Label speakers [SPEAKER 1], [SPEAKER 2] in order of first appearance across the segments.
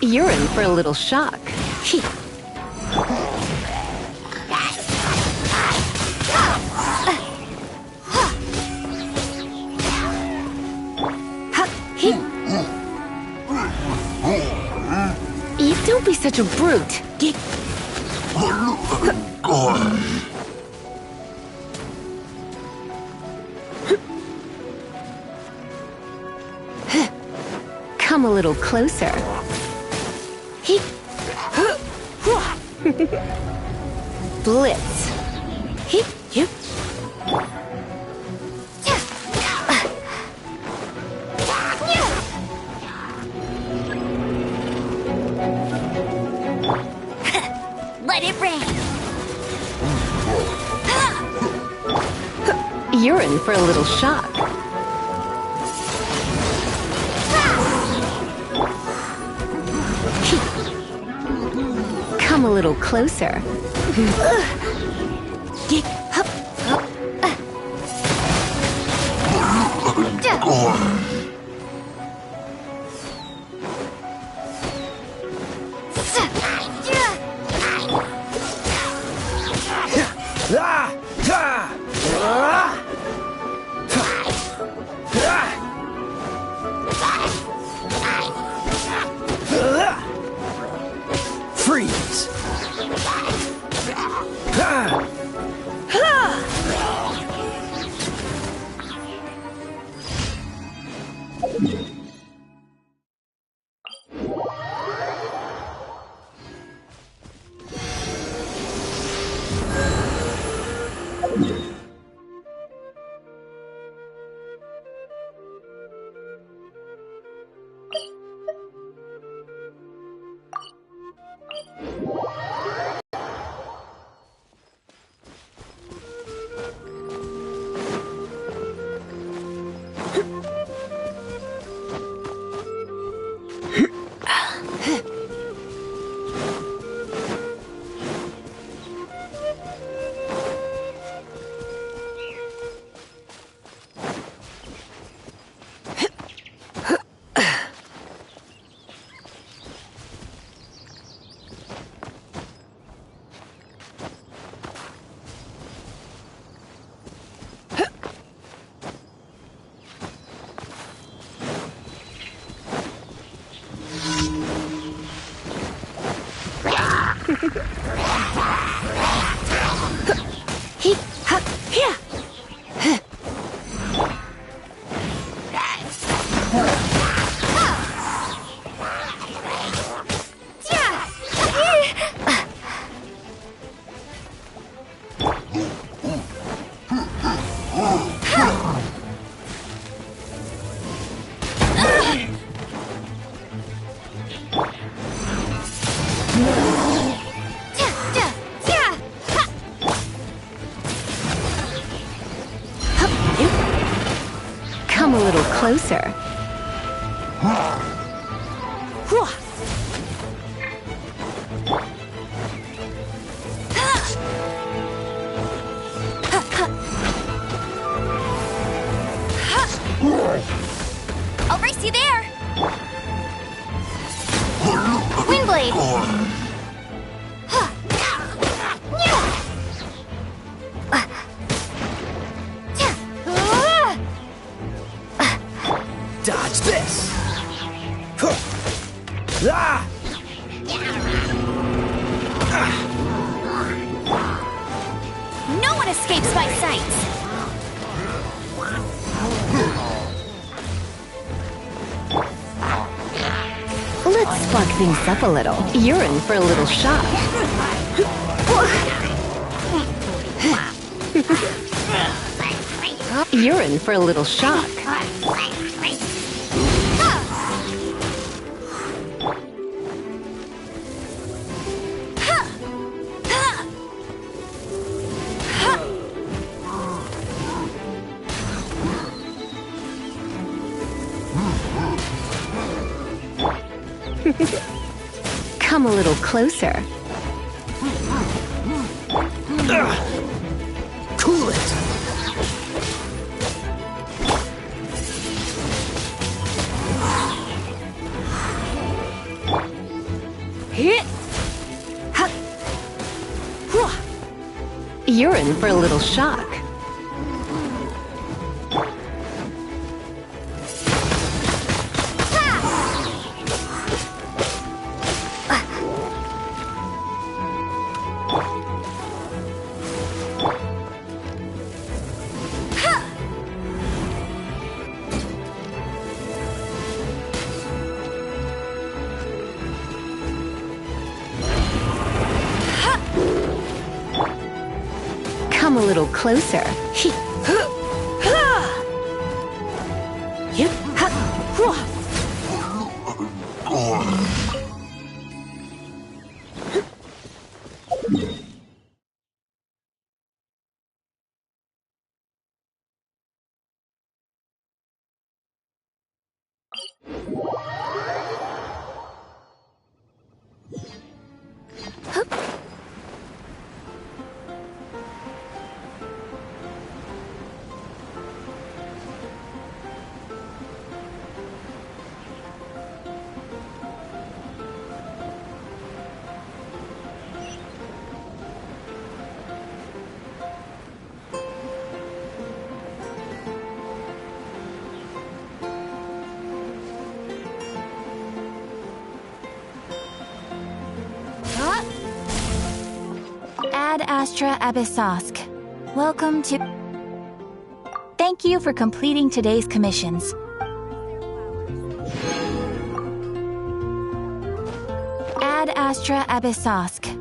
[SPEAKER 1] You're in for a little shock. You don't be such a brute. Come a little closer. Blitz.
[SPEAKER 2] Let it rain.
[SPEAKER 1] You're in for a little shock. Come a little closer.
[SPEAKER 3] Freeze!
[SPEAKER 1] Come a little closer.
[SPEAKER 2] I'll race you there. Windblade.
[SPEAKER 3] Dodge this! Ah!
[SPEAKER 2] No my sights.
[SPEAKER 1] Let's spark things up a little. You're in for a little shock. You're in for a little shock. Come a little closer.
[SPEAKER 3] Cool it!
[SPEAKER 1] You're in for a little shock. Come a little closer.
[SPEAKER 2] Ad Astra Abyssosk. Welcome to... Thank you for completing today's commissions. Ad Astra Abyssosk.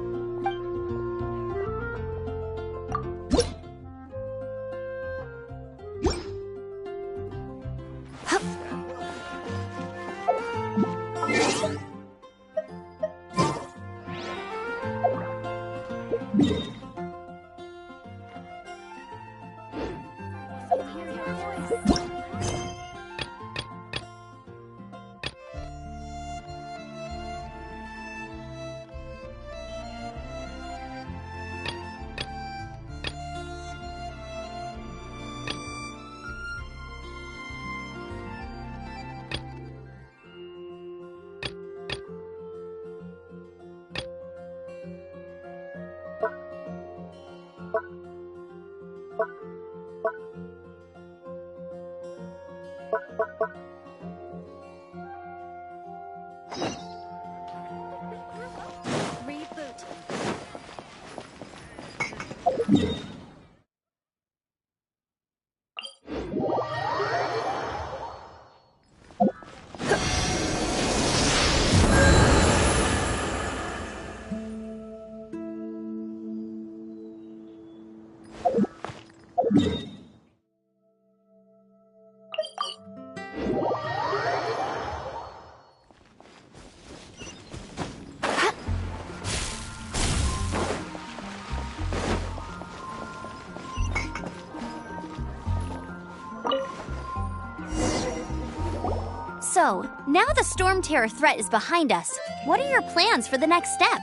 [SPEAKER 2] So, now the Storm Terror threat is behind us. What are your plans for the next step?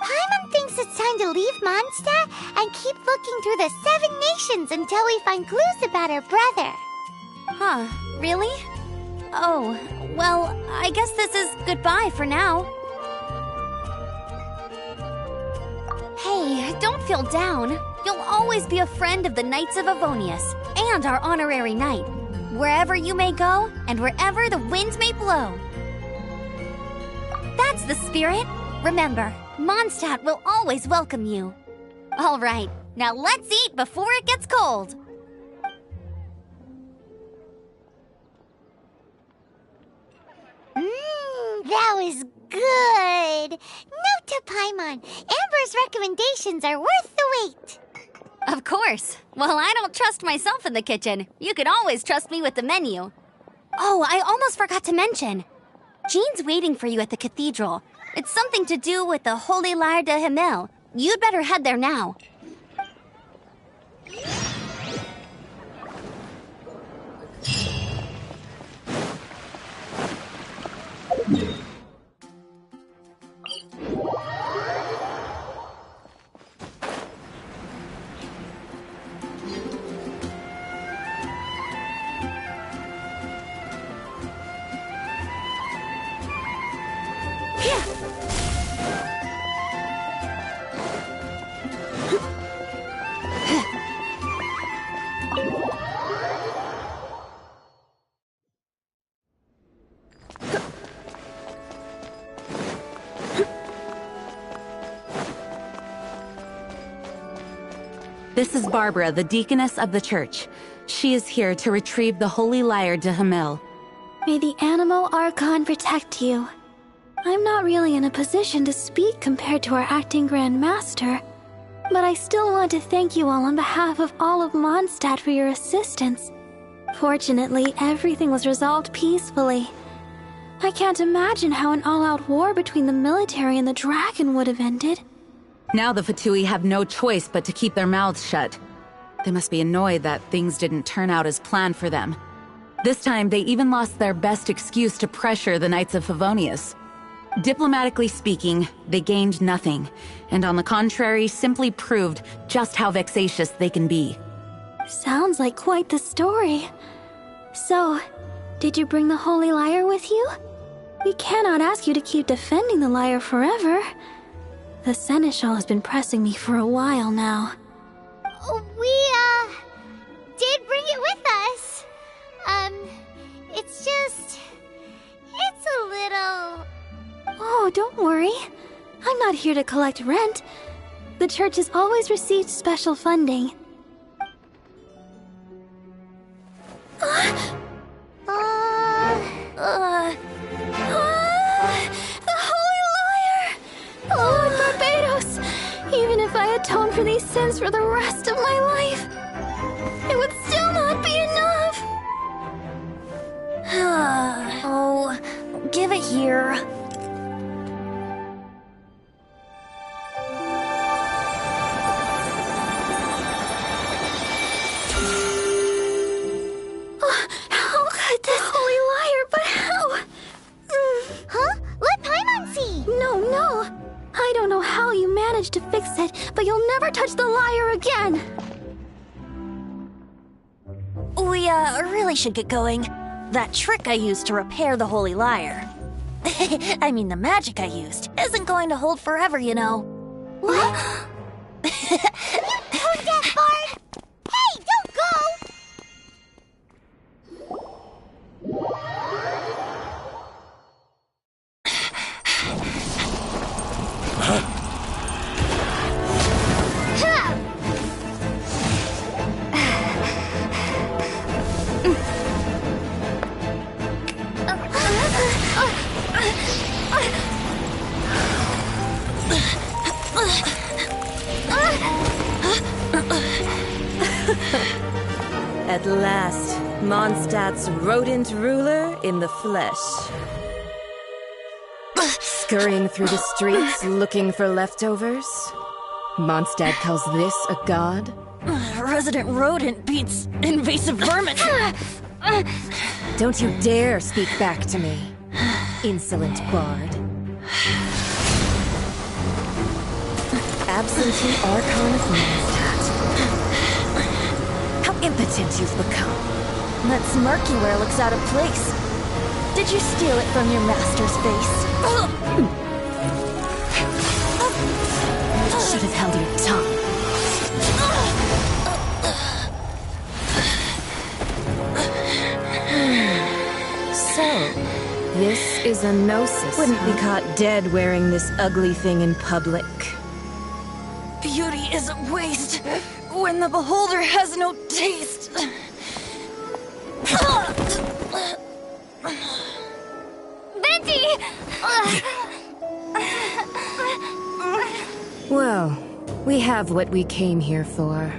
[SPEAKER 4] Paimon thinks it's time to leave Mondstadt and keep looking through the 7 nations until we find clues about her brother.
[SPEAKER 2] Huh, really? Oh, well, I guess this is goodbye for now. Hey, don't feel down. You'll always be a friend of the Knights of Avonius and our honorary knight, wherever you may go and wherever the wind may blow. That's the spirit. Remember, Mondstadt will always welcome you. All right, now let's eat before it gets cold.
[SPEAKER 4] That was good. Note to Paimon, Amber's recommendations are worth the wait.
[SPEAKER 2] Of course. Well, I don't trust myself in the kitchen. You can always trust me with the menu. Oh, I almost forgot to mention. Jean's waiting for you at the cathedral. It's something to do with the Holy Lyre de Himmel. You'd better head there now.
[SPEAKER 5] This is Barbara, the deaconess of the church. She is here to retrieve the Holy Lyre de Himmel.
[SPEAKER 6] May the Animo Archon protect you. I'm not really in a position to speak compared to our acting Grand Master, but I still want to thank you all on behalf of all of Mondstadt for your assistance. Fortunately, everything was resolved peacefully. I can't imagine how an all-out war between the military and the dragon would have ended.
[SPEAKER 5] Now the Fatui have no choice but to keep their mouths shut. They must be annoyed that things didn't turn out as planned for them. This time, they even lost their best excuse to pressure the Knights of Favonius. Diplomatically speaking, they gained nothing, and on the contrary, simply proved just how vexatious they can be.
[SPEAKER 6] Sounds like quite the story. So, did you bring the Holy Lyre with you? We cannot ask you to keep defending the lyre forever. The Seneschal has been pressing me for a while now.
[SPEAKER 4] We, did bring it with us. It's a little...
[SPEAKER 6] Oh, don't worry. I'm not here to collect rent. The church has always received special funding. The Holy Lyre! Lord Barbados! Even if I atone for these sins for the rest of my life, it would still not be enough!
[SPEAKER 2] Oh, give it here.
[SPEAKER 6] How could this Holy Lyre, but how?
[SPEAKER 4] Huh? Let Paimon see!
[SPEAKER 6] No. I don't know how you managed to fix it, but you'll never touch the lyre again!
[SPEAKER 2] We, really should get going. That trick I used to repair the Holy Lyre. I mean, the magic I used isn't going to hold forever, you know.
[SPEAKER 4] What? Tone deaf, Bard! Hey, don't go!
[SPEAKER 7] At last, Mondstadt's rodent ruler in the flesh. Scurrying through the streets looking for leftovers? Mondstadt calls this a god?
[SPEAKER 2] Resident rodent beats invasive vermin.
[SPEAKER 7] Don't you dare speak back to me, insolent bard. Absentee Archon of Mondstadt. How impotent you've become.
[SPEAKER 2] That smirky wear looks out of place. Did you steal it from your master's face?
[SPEAKER 7] You should have held your tongue. So, this is a gnosis. Wouldn't be caught dead wearing this ugly thing in public.
[SPEAKER 8] Beauty is a waste when the beholder has no taste.
[SPEAKER 2] Venti!
[SPEAKER 7] Well, we have what we came here for.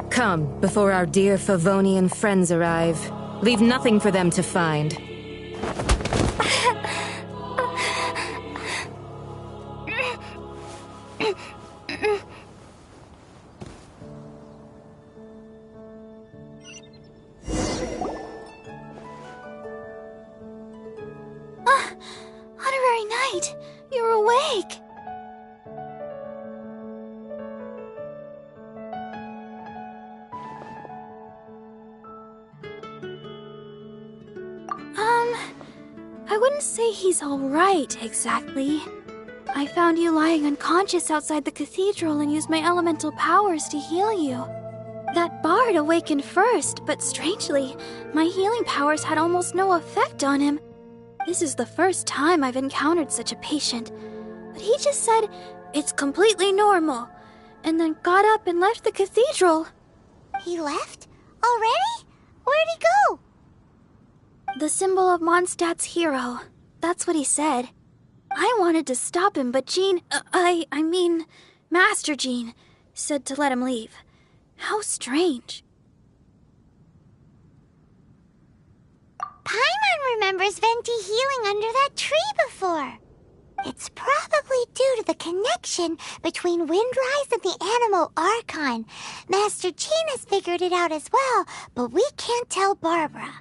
[SPEAKER 7] Come, before our dear Favonian friends arrive. Leave nothing for them to find.
[SPEAKER 6] Honorary Knight, you're awake. I wouldn't say he's alright, exactly. I found you lying unconscious outside the cathedral and used my elemental powers to heal you. That bard awakened first, but strangely, my healing powers had almost no effect on him. This is the first time I've encountered such a patient, but he just said, "It's completely normal," and then got up and left the cathedral.
[SPEAKER 4] He left? Already? Where'd he go?
[SPEAKER 6] The symbol of Mondstadt's hero. That's what he said. I wanted to stop him, but Jean, I mean, Master Jean, said to let him leave. How strange.
[SPEAKER 4] Paimon remembers Venti healing under that tree before. It's probably due to the connection between Windrise and the Animal Archon. Master Jean has figured it out as well, but we can't tell Barbara.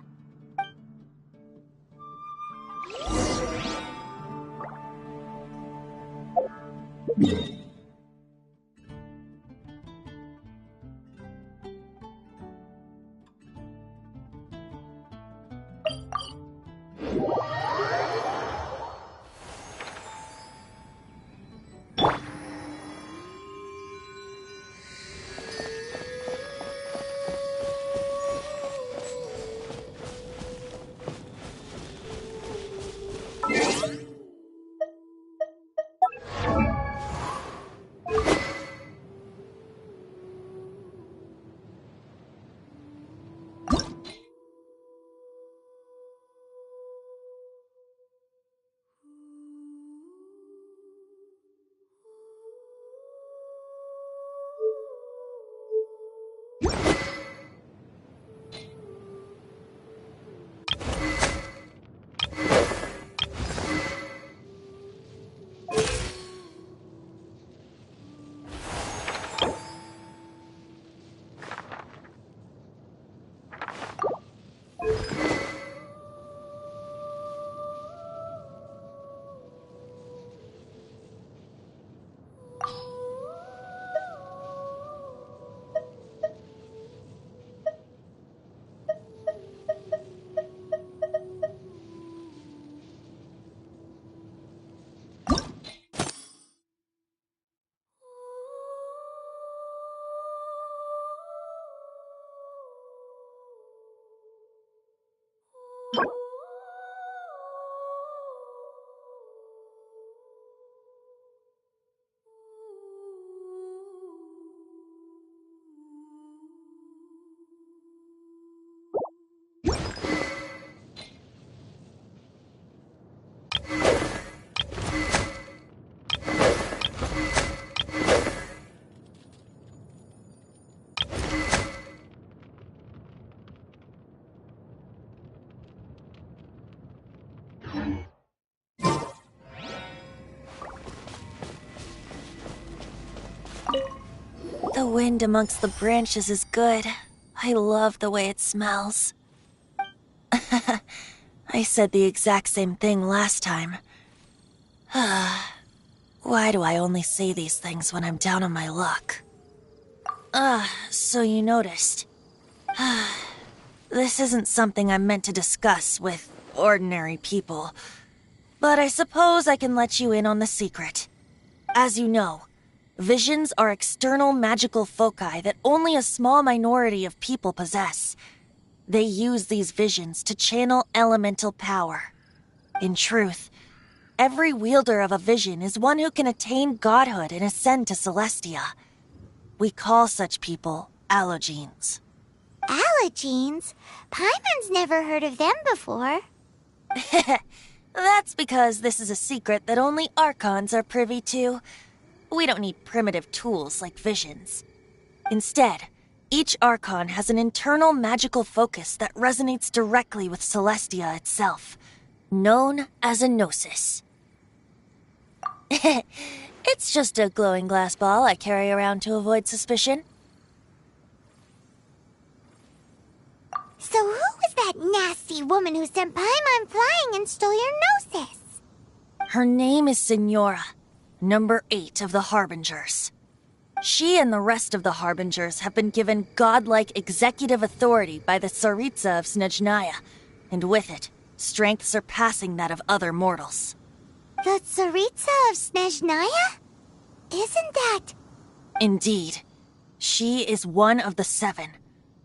[SPEAKER 8] The wind amongst the branches is good. I love the way it smells. I said the exact same thing last time. Why do I only say these things when I'm down on my luck? So you noticed. This isn't something I'm meant to discuss with ordinary people, but I suppose I can let you in on the secret. As you know, visions are external magical foci that only a small minority of people possess. They use these visions to channel elemental power. In truth, every wielder of a vision is one who can attain godhood and ascend to Celestia. We call such people allogenes.
[SPEAKER 4] Allogenes? Paimon's never heard of them before.
[SPEAKER 8] That's because this is a secret that only Archons are privy to. We don't need primitive tools like visions. Instead, each Archon has an internal magical focus that resonates directly with Celestia itself, known as a gnosis. It's just a glowing glass ball I carry around to avoid suspicion.
[SPEAKER 4] So who was that nasty woman who sent Paimon flying and stole your gnosis?
[SPEAKER 8] Her name is Signora, number 8 of the Harbingers. She and the rest of the Harbingers have been given godlike executive authority by the Tsaritsa of Snezhnaya, and with it, strength surpassing that of other mortals.
[SPEAKER 4] The Tsaritsa of Snezhnaya? Isn't that...
[SPEAKER 8] Indeed. She is one of the 7,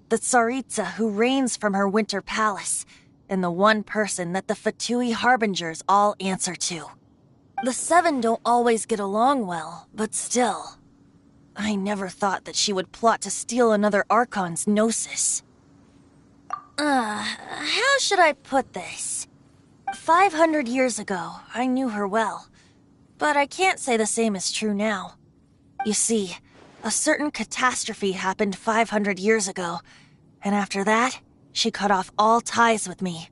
[SPEAKER 8] the Tsaritsa who reigns from her winter palace, and the one person that the pt2 Harbingers all answer to. The 7 don't always get along well, but still... I never thought that she would plot to steal another Archon's gnosis. How should I put this? 500 years ago, I knew her well, but I can't say the same is true now. You see, a certain catastrophe happened 500 years ago, and after that, she cut off all ties with me.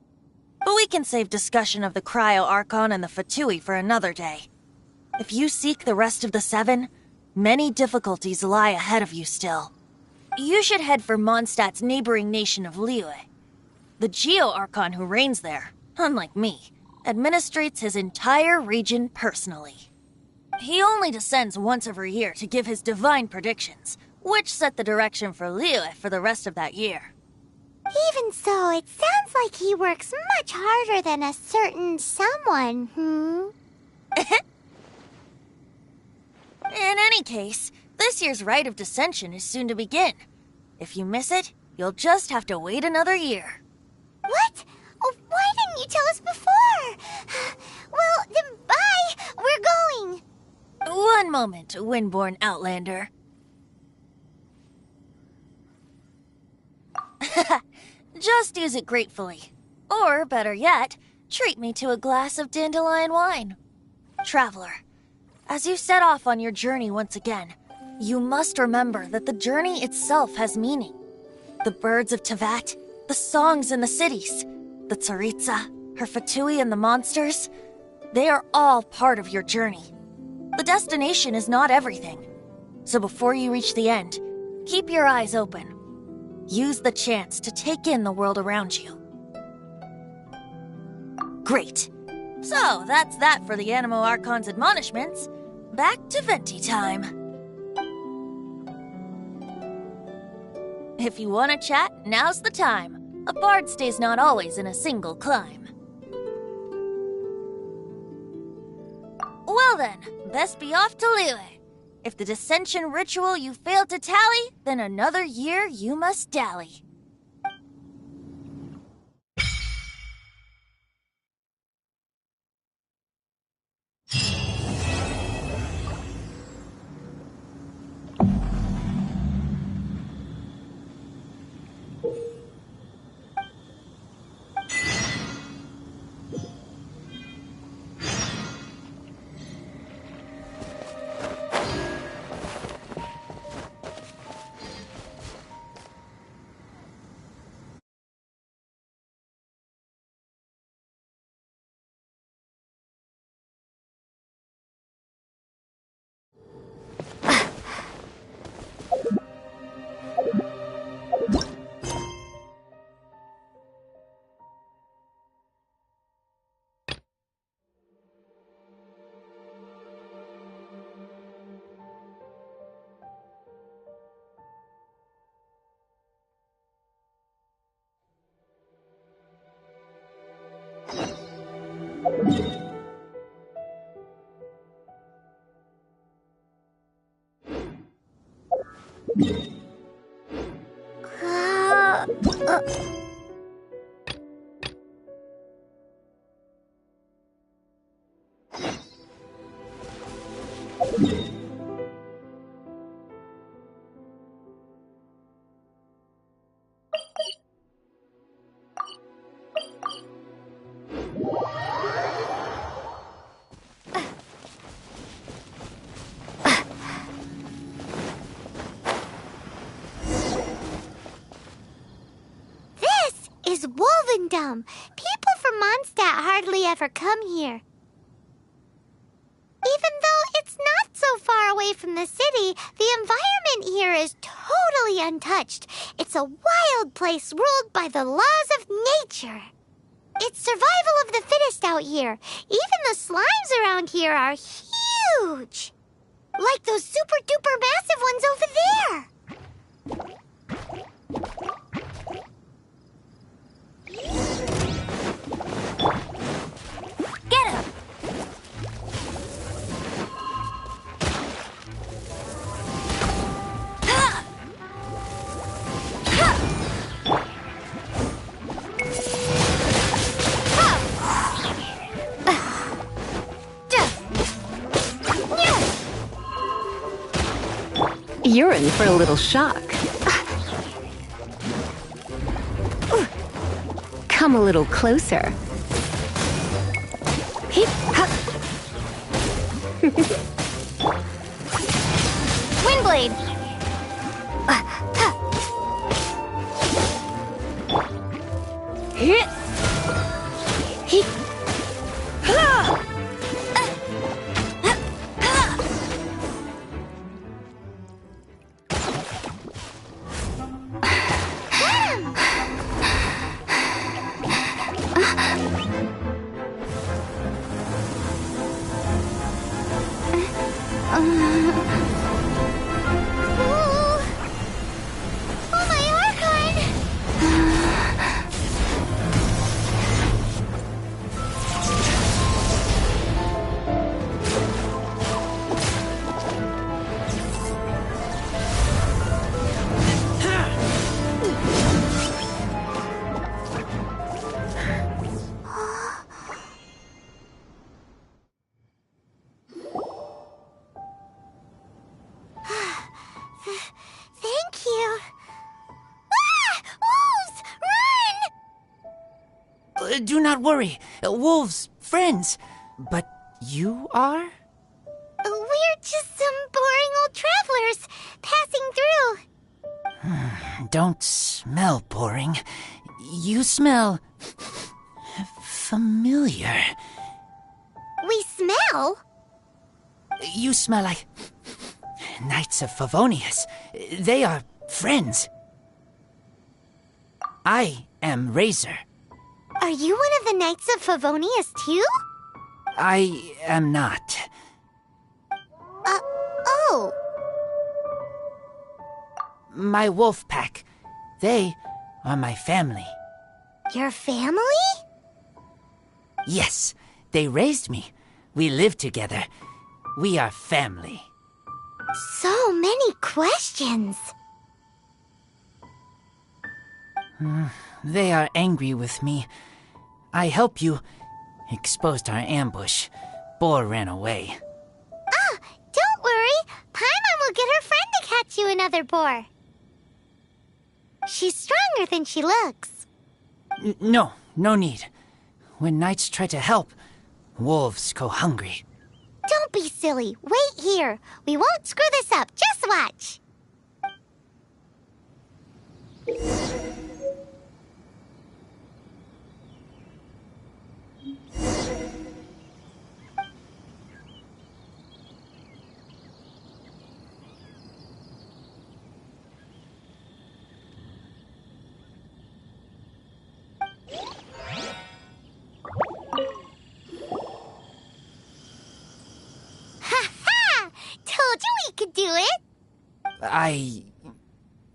[SPEAKER 8] But we can save discussion of the Cryo Archon and the pt2 for another day. If you seek the rest of the 7, many difficulties lie ahead of you still. You should head for Mondstadt's neighboring nation of Liyue. The Geo-Archon who reigns there, unlike me, administrates his entire region personally. He only descends once every year to give his divine predictions, which set the direction for Liyue for the rest of that year.
[SPEAKER 4] Even so, it sounds like he works much harder than a certain someone,
[SPEAKER 8] In any case, this year's Rite of Descension is soon to begin. If you miss it, you'll just have to wait another year.
[SPEAKER 4] What? Oh, why didn't you tell us before? Well, then bye! We're going!
[SPEAKER 8] One moment, Windborn Outlander. Just use it gratefully. Or, better yet, treat me to a glass of dandelion wine. Traveler, as you set off on your journey once again, you must remember that the journey itself has meaning. The birds of Tevat, the songs in the cities, the Tsaritsa, her pt2 and the monsters, they are all part of your journey. The destination is not everything. So before you reach the end, keep your eyes open. Use the chance to take in the world around you. Great. So, that's that for the Animo Archon's admonishments. Back to Venti time. If you want to chat, now's the time. A bard stays not always in a single clime. Well then, best be off to Liyue. If the dissension ritual you failed to tally, then another year you must dally.
[SPEAKER 4] Is Wolvendom. People from Mondstadt hardly ever come here. Even though it's not so far away from the city, the environment here is totally untouched. It's a wild place ruled by the laws of nature. It's survival of the fittest out here. Even the slimes around here are huge. Like those super-duper massive ones over there.
[SPEAKER 2] Get him!
[SPEAKER 1] You're in for a little shock. Come a little closer.
[SPEAKER 2] Windblade!
[SPEAKER 4] Thank you. Ah! Wolves! Run!
[SPEAKER 3] Do not worry. Wolves, friends. But you are?
[SPEAKER 4] We're just some boring old travelers passing through.
[SPEAKER 3] Don't smell boring. You smell familiar.
[SPEAKER 4] We smell?
[SPEAKER 3] You smell like Knights of Favonius. They are friends. I am Razor.
[SPEAKER 4] Are you one of the Knights of Favonius too?
[SPEAKER 3] I am not.
[SPEAKER 4] Oh.
[SPEAKER 3] My wolf pack. They are my family.
[SPEAKER 4] Your family?
[SPEAKER 3] Yes, they raised me. We live together. We are family.
[SPEAKER 4] So many questions.
[SPEAKER 3] They are angry with me. I helped you. Exposed our ambush. Boar ran away.
[SPEAKER 4] Ah, don't worry. Paimon will get her friend to catch you another boar. She's stronger than she looks.
[SPEAKER 3] No need. When knights try to help, wolves go hungry.
[SPEAKER 4] Don't be silly. Wait here. We won't screw this up. Just watch. Ha-ha! Told you we could do it.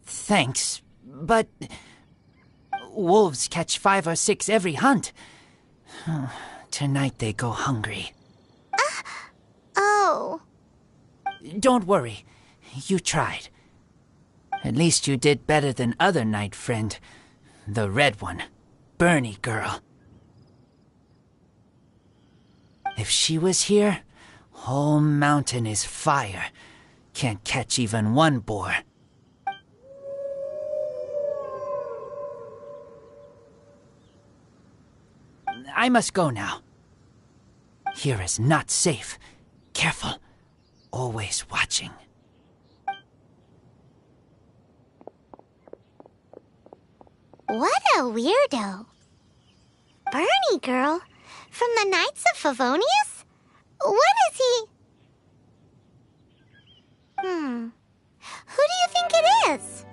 [SPEAKER 3] Thanks, but wolves catch 5 or 6 every hunt. Tonight they go hungry.
[SPEAKER 4] Oh.
[SPEAKER 3] Don't worry. You tried. At least you did better than other knight friend. The red one. Bernie girl. If she was here, Whole mountain is fire. Can't catch even one boar. I must go now. Here is not safe. Careful. Always watching.
[SPEAKER 4] What a weirdo. Bernie girl? From the Knights of Favonius? What is he? Who do you think it is?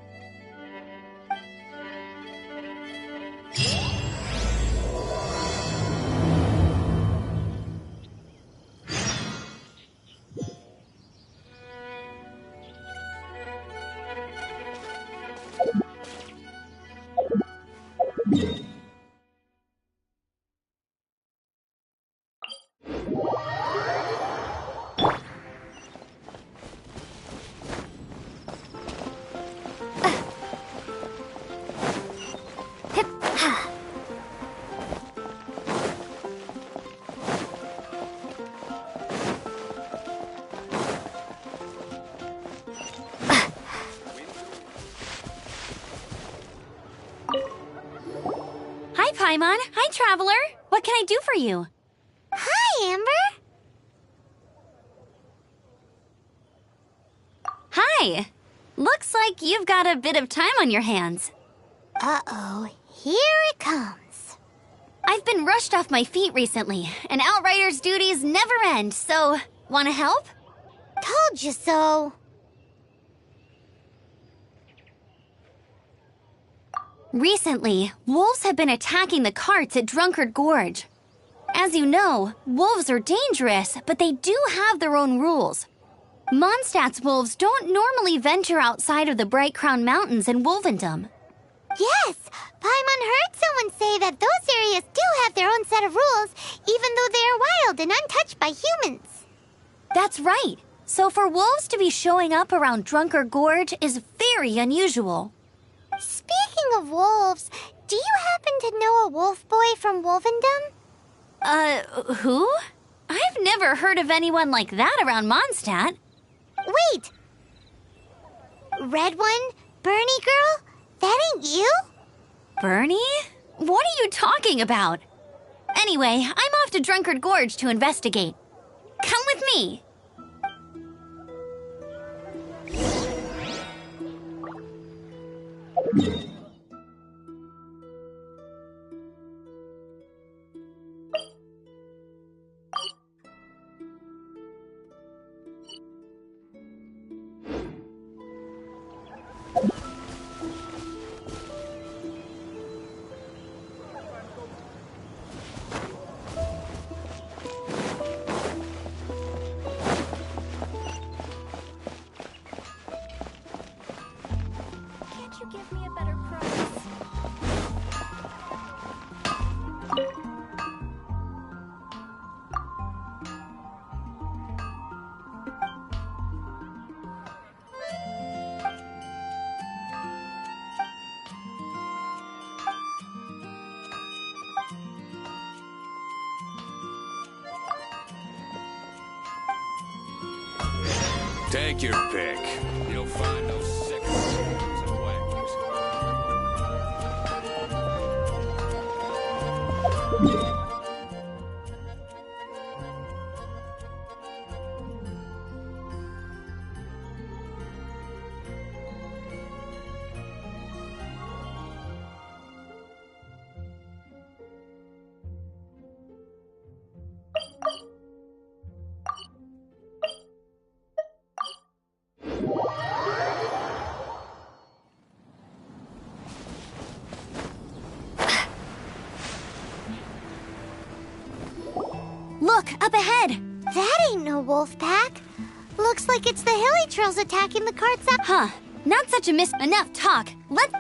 [SPEAKER 2] Hi, Paimon. Hi, Traveler. What can I do for you?
[SPEAKER 4] Hi, Amber.
[SPEAKER 2] Hi. Looks like you've got a bit of time on your hands.
[SPEAKER 4] Uh-oh, here it comes.
[SPEAKER 2] I've been rushed off my feet recently, and Outrider's duties never end, so wanna help?
[SPEAKER 4] Told you so.
[SPEAKER 2] Recently, wolves have been attacking the carts at Drunkard Gorge. As you know, wolves are dangerous, but they do have their own rules. Mondstadt's wolves don't normally venture outside of the Bright Crown Mountains in Wolvendom.
[SPEAKER 4] Yes, Paimon heard someone say that those areas do have their own set of rules, even though they are wild and untouched by humans.
[SPEAKER 2] That's right. So for wolves to be showing up around Drunkard Gorge is very unusual.
[SPEAKER 4] Speaking of wolves, do you happen to know a wolf boy from Wolvendom?
[SPEAKER 2] Who? I've never heard of anyone like that around Mondstadt.
[SPEAKER 4] Wait! Red one? Bernie girl? That ain't you?
[SPEAKER 2] Bernie? What are you talking about? Anyway, I'm off to Drunkard Gorge to investigate. Come with me. Can't you give me a better price?
[SPEAKER 9] Take your pick. You'll find no sicker scams and wackers.
[SPEAKER 2] Look, up ahead!
[SPEAKER 4] That ain't no wolf pack. Looks like it's the hilly trails attacking the carts up.
[SPEAKER 2] Huh. Not such a miss. Enough talk. Let's...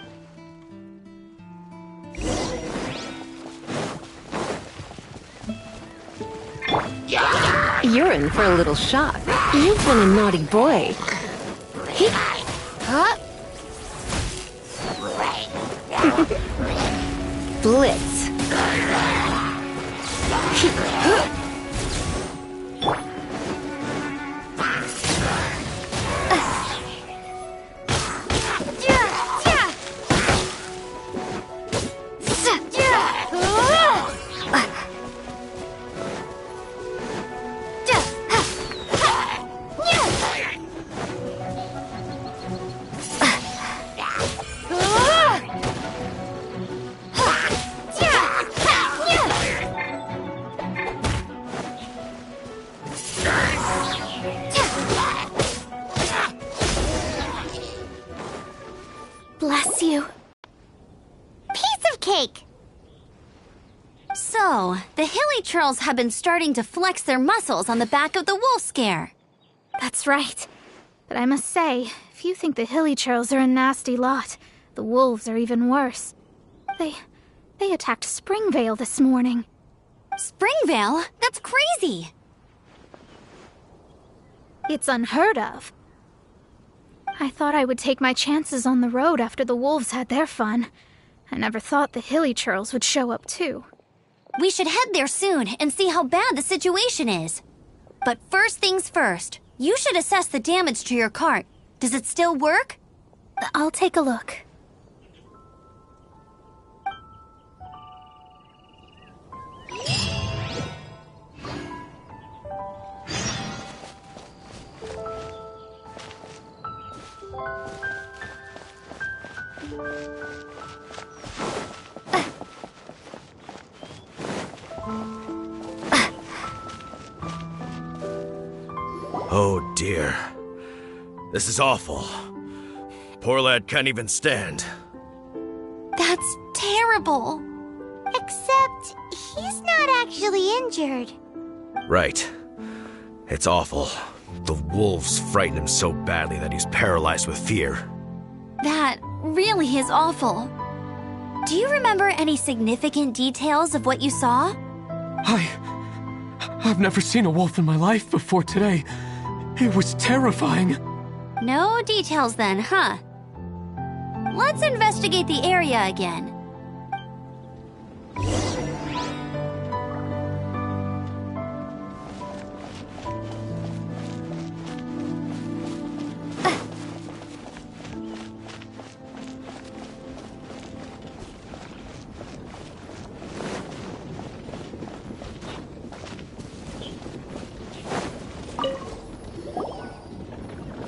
[SPEAKER 1] You're in for a little shock. You've been a naughty boy.
[SPEAKER 4] Huh?
[SPEAKER 1] Blitz.
[SPEAKER 6] Bless you.
[SPEAKER 4] Piece of cake!
[SPEAKER 2] So, the hilly churls have been starting to flex their muscles on the back of the wolf scare.
[SPEAKER 6] That's right. But I must say, if you think the hilly churls are a nasty lot, the wolves are even worse. They attacked Springvale this morning.
[SPEAKER 2] Springvale? That's crazy!
[SPEAKER 6] It's unheard of. I thought I would take my chances on the road after the wolves had their fun. I never thought the hilly churls would show up too.
[SPEAKER 2] We should head there soon and see how bad the situation is. But first things first, you should assess the damage to your cart. Does it still work?
[SPEAKER 6] I'll take a look.
[SPEAKER 10] Oh dear. This is awful. Poor lad can't even stand.
[SPEAKER 2] That's terrible.
[SPEAKER 4] Except, he's not actually injured.
[SPEAKER 10] Right. It's awful. The wolves frighten him so badly that he's paralyzed with fear.
[SPEAKER 2] That really is awful. Do you remember any significant details of what you saw?
[SPEAKER 11] I've never seen a wolf in my life before today. It was terrifying.
[SPEAKER 2] No details then, huh? Let's investigate the area again.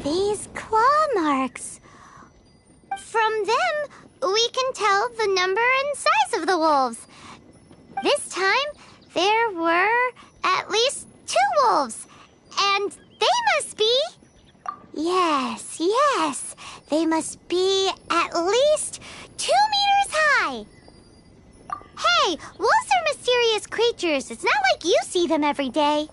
[SPEAKER 4] These claw marks. From them, we can tell the number and size of the wolves. This time, there were at least 2 wolves. And they must be... Yes, they must be at least 2 meters high. Hey, wolves are mysterious creatures. It's not like you see them every day.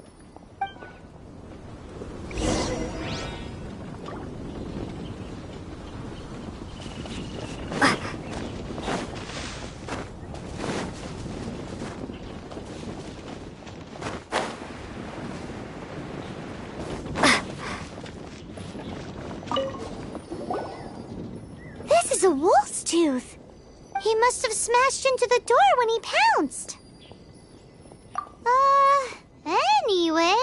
[SPEAKER 4] This is a wolf's tooth. He must have smashed into the door when he pounced. Anyway,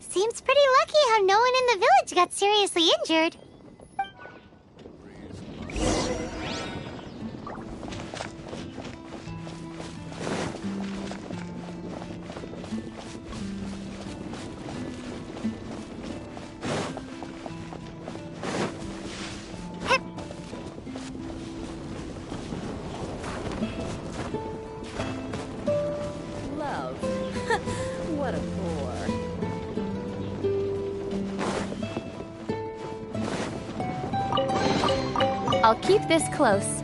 [SPEAKER 4] seems pretty lucky how no one in the village got seriously injured.
[SPEAKER 7] What a bore.
[SPEAKER 6] I'll keep this close.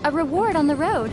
[SPEAKER 6] A reward on the road.